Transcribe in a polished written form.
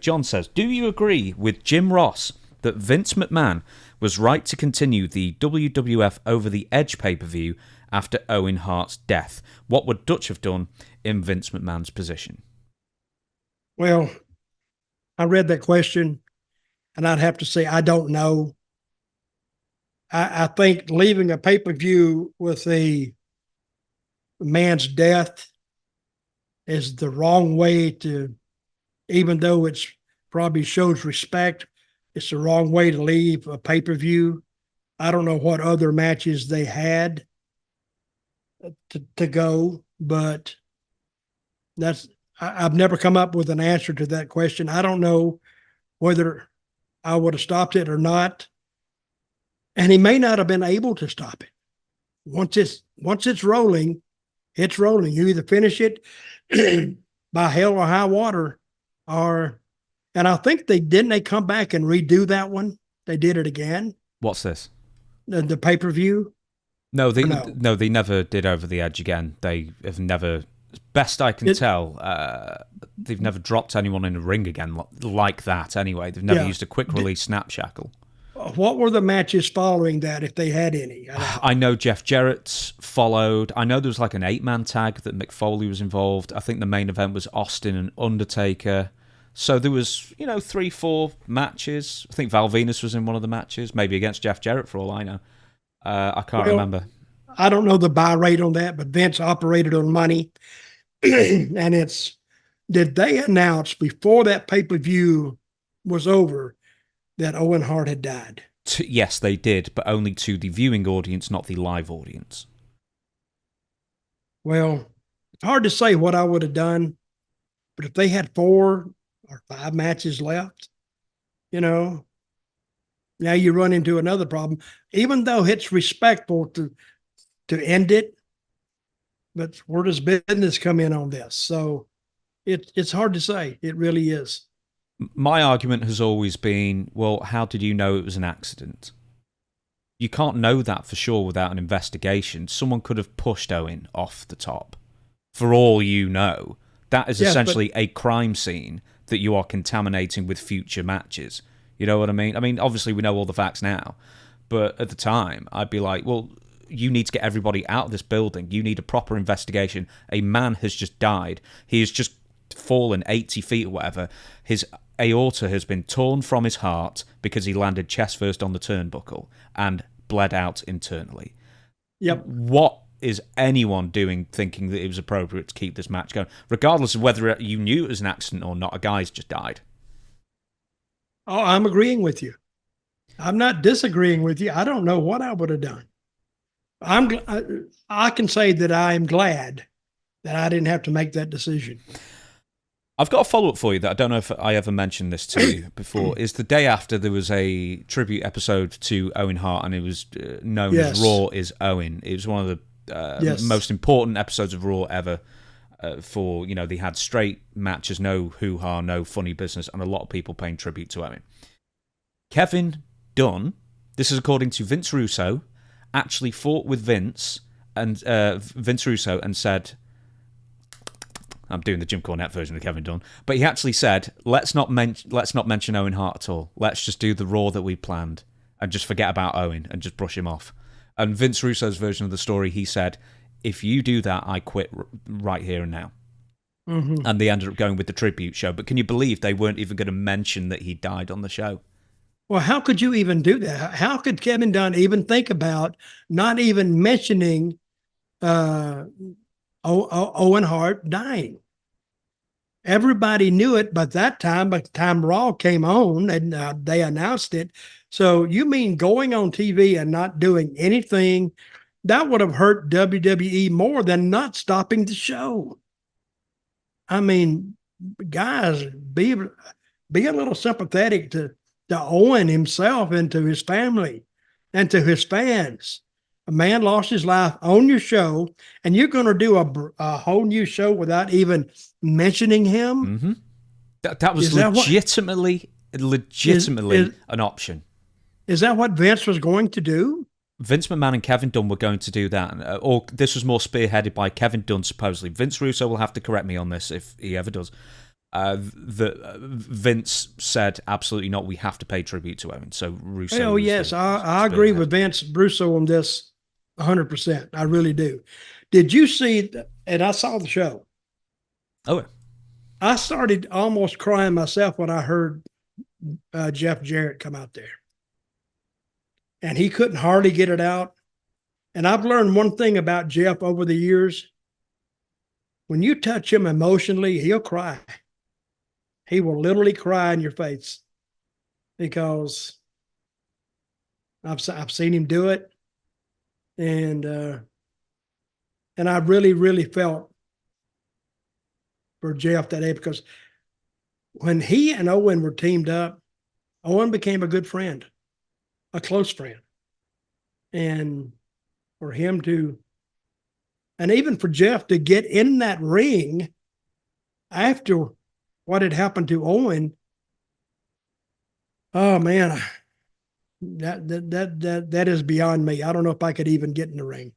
John says, do you agree with Jim Ross that Vince McMahon was right to continue the WWF Over the Edge pay-per-view after Owen Hart's death? What would Dutch have done in Vince McMahon's position? Well, I read that question, and I'd have to say I don't know. I think leaving a pay-per-view with a man's death is the wrong way to, even though it's probably shows respect, it's the wrong way to leave a pay-per-view. I don't know what other matches they had to go, but I've never come up with an answer to that question. I don't know whether I would have stopped it or not. And he may not have been able to stop it. Once it's rolling, it's rolling. You either finish it by hell or high water, and I think they come back and redo that one. They did it again. What's this? The pay-per-view? No, they never did Over the Edge again. They have never, best I can tell, they've never dropped anyone in a ring again like that anyway. They've never used a quick release snap shackle. What were the matches following that, if they had any? I know Jeff Jarrett's followed. I know there was like an 8-man tag that Mick Foley was involved. I think the main event was Austin and Undertaker. So there was, 3-4 matches. I think Val Venus was in one of the matches, maybe against Jeff Jarrett for all I know. I can't remember. I don't know the buy rate on that, but Vince operated on money. And did they announce before that pay-per-view was over that Owen Hart had died? Yes, they did, but only to the viewing audience, not the live audience. Well, it's hard to say what I would have done, but if they had 4 or 5 matches left, now you run into another problem. Even though it's respectful to end it, but where does business come in on this? So it's hard to say. It really is. My argument has always been, well, how did you know it was an accident? You can't know that for sure without an investigation. Someone could have pushed Owen off the top. For all you know, that is essentially a crime scene that you are contaminating with future matches. You know what I mean? I mean, obviously we know all the facts now, but at the time, I'd be like, well, you need to get everybody out of this building. You need a proper investigation. A man has just died. He has just fallen 80 feet or whatever. His aorta has been torn from his heart because he landed chest first on the turnbuckle and bled out internally. Yep. What is anyone doing thinking that it was appropriate to keep this match going, regardless of whether you knew it was an accident or not? A guy's just died. Oh, I'm agreeing with you. I'm not disagreeing with you. I don't know what I would have done. I can say that I am glad that I didn't have to make that decision. I've got a follow-up for you that I don't know if I ever mentioned this to you before. Is the day after there was a tribute episode to Owen Hart, and it was known as Raw is Owen. It was one of the most important episodes of Raw ever. For, they had straight matches, no hoo-ha, no funny business, and a lot of people paying tribute to Owen. Kevin Dunn, this is according to Vince Russo, actually fought with Vince Russo and said, I'm doing the Jim Cornette version of Kevin Dunn, but he actually said, let's not mention Owen Hart at all. Let's just do the Raw that we planned and just forget about Owen and just brush him off. And Vince Russo's version of the story, he said, if you do that, I quit right here and now. Mm-hmm. And they ended up going with the tribute show. But can you believe they weren't even going to mention that he died on the show? Well, how could you even do that? How could Kevin Dunn even think about not even mentioning Owen Hart dying? Everybody knew it, but by the time Raw came on and they announced it. So you mean going on TV and not doing anything? That would have hurt WWE more than not stopping the show. I mean, guys, be a little sympathetic to Owen himself and to his family and to his fans. A man lost his life on your show, and you're going to do a whole new show without even mentioning him? Mm-hmm. That was legitimately an option. Is that what Vince was going to do? Vince McMahon and Kevin Dunn were going to do that, or this was more spearheaded by Kevin Dunn, supposedly. Vince Russo will have to correct me on this if he ever does. Vince said absolutely not. We have to pay tribute to Owen. So Russo. Oh yes, I agree with Vince Russo on this 100%. I really do. Did you see? And I saw the show. Oh, I started almost crying myself when I heard Jeff Jarrett come out there, and he couldn't hardly get it out. And I've learned one thing about Jeff over the years. When you touch him emotionally, he'll cry. He will literally cry in your face because I've seen him do it, and I really, really felt for Jeff that day, because when he and Owen were teamed up, Owen became a good friend, a close friend. And for him to, and even for Jeff to get in that ring after what had happened to Owen, oh man, that is beyond me. I don't know if I could even get in the ring.